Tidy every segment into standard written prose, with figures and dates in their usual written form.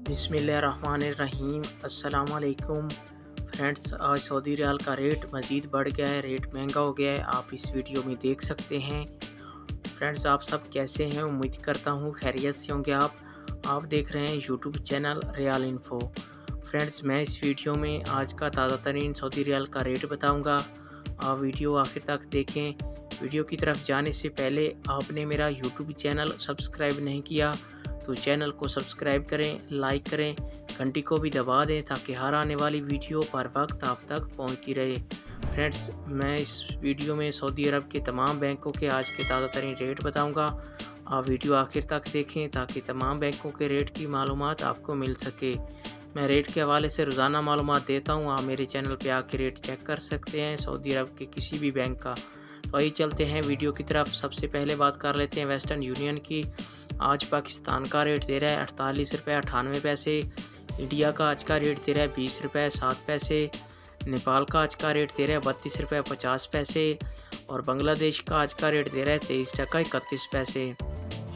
बिस्मिल्लाहिर्रहमानिर्रहीम। अस्सलाम वालेकुम फ्रेंड्स, आज सऊदी रियाल का रेट मज़ीद बढ़ गया है, रेट महंगा हो गया है। आप इस वीडियो में देख सकते हैं। फ्रेंड्स, आप सब कैसे हैं? उम्मीद करता हूँ खैरियत से होंगे। आप देख रहे हैं YouTube channel real info. Friends, मैं इस वीडियो में आज का ताज़ा तरीन सऊदी रियाल का रेट बताऊँगा। आप वीडियो आखिर तक देखें। वीडियो की तरफ जाने से पहले आपने मेरा यूट्यूब चैनल सब्सक्राइब नहीं किया तो चैनल को सब्सक्राइब करें, लाइक करें, घंटी को भी दबा दें ताकि हर आने वाली वीडियो पर वक्त आप तक पहुंचती रहे। फ्रेंड्स, मैं इस वीडियो में सऊदी अरब के तमाम बैंकों के आज के ताज़ा तरीन रेट बताऊंगा। आप वीडियो आखिर तक देखें ताकि तमाम बैंकों के रेट की मालूमात आपको मिल सके। मैं रेट के हवाले से रोज़ाना मालूमात देता हूँ। आप मेरे चैनल पर आके रेट चेक कर सकते हैं सऊदी अरब के किसी भी बैंक का। तो आइए चलते हैं वीडियो की तरफ। सबसे पहले बात कर लेते हैं वेस्टर्न यूनियन की। आज पाकिस्तान का रेट दे रहा है 48 रुपये 98 पैसे। इंडिया का आज का रेट दे रहा है 20 रुपये 7 पैसे। नेपाल का आज का रेट दे रहा है 32 रुपये 50 पैसे। और बांग्लादेश का आज का रेट दे रहा है 23 टका 31 पैसे।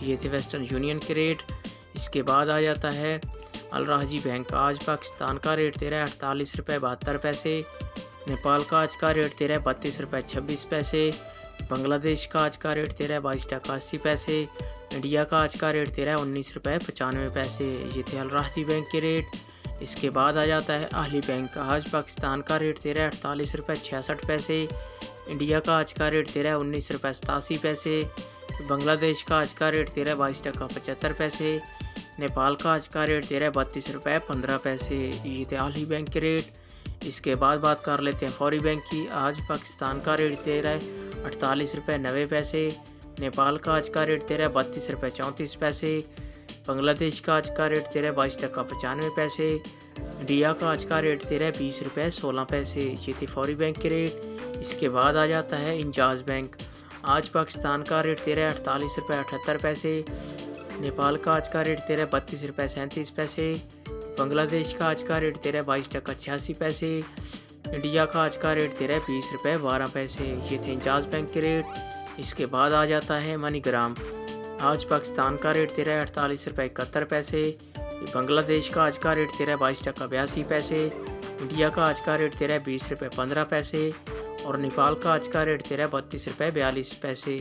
ये थे वेस्टर्न यूनियन के रेट। इसके बाद आ जाता है अल राजी बैंक। आज पाकिस्तान का रेट दे रहा है 48 रुपये 72 पैसे। नेपाल का आज का रेट दे रहा है 32 रुपये 26 पैसे। बांग्लादेश का आज का रेट दे रहा है 22 टका 80 पैसे। इंडिया का आज का रेट दे रहा है 19 रुपये 95 पैसे। ये थे अल राजी बैंक के रेट। इसके बाद आ जाता है अहली बैंक। आज पाकिस्तान का रेट दे रहा है 48 रुपये 66 पैसे। इंडिया का आज का रेट दे रहा है 19 रुपये 87 पैसे। बांग्लादेश का आज का रेट दे रहा है 22 टका 75 पैसे। नेपाल का आज का रेट दे रहा है 32 रुपये 15 पैसे। ये थे अहली बैंक के रेट। इसके बाद बात कर लेते हैं फौरी बैंक की। आज पाकिस्तान का रेट दे रहा है 48 रुपये 90 पैसे। नेपाल का आज का रेट दे रहा है 32 रुपये 34 पैसे। बांग्लादेश का आज का रेट दे रहा है 22 टका 95 पैसे। इंडिया का आज का रेट दे रहा है 20 रुपये 16 पैसे। ये थे फौरी बैंक के रेट। इसके बाद आ जाता है इंजाज बैंक। आज पाकिस्तान का रेट दे रहा है 48 रुपये 78 पैसे। नेपाल का आज का रेट दे रहा है 32 रुपये 37 पैसे। बांग्लादेश का आज का रेट दे रहा है 22 टका 86 पैसे। इंडिया का आज का रेट दे रहा है 20 रुपये 12 पैसे। ये थे इंजाज बैंक के रेट। इसके बाद आ जाता है मनीग्राम। आज पाकिस्तान का रेट दे रहा है 48 रुपये 71 पैसे। बांग्लादेश का आज का रेट दे रहा है 22 टका 82 पैसे। इंडिया का आज का रेट दे रहा है 20 रुपये 15 पैसे। और नेपाल का आज का रेट दे रहा है 32 रुपये 42 पैसे।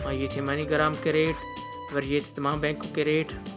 और ये थे मनीग्राम के रेट और ये थे तमाम बैंकों के रेट।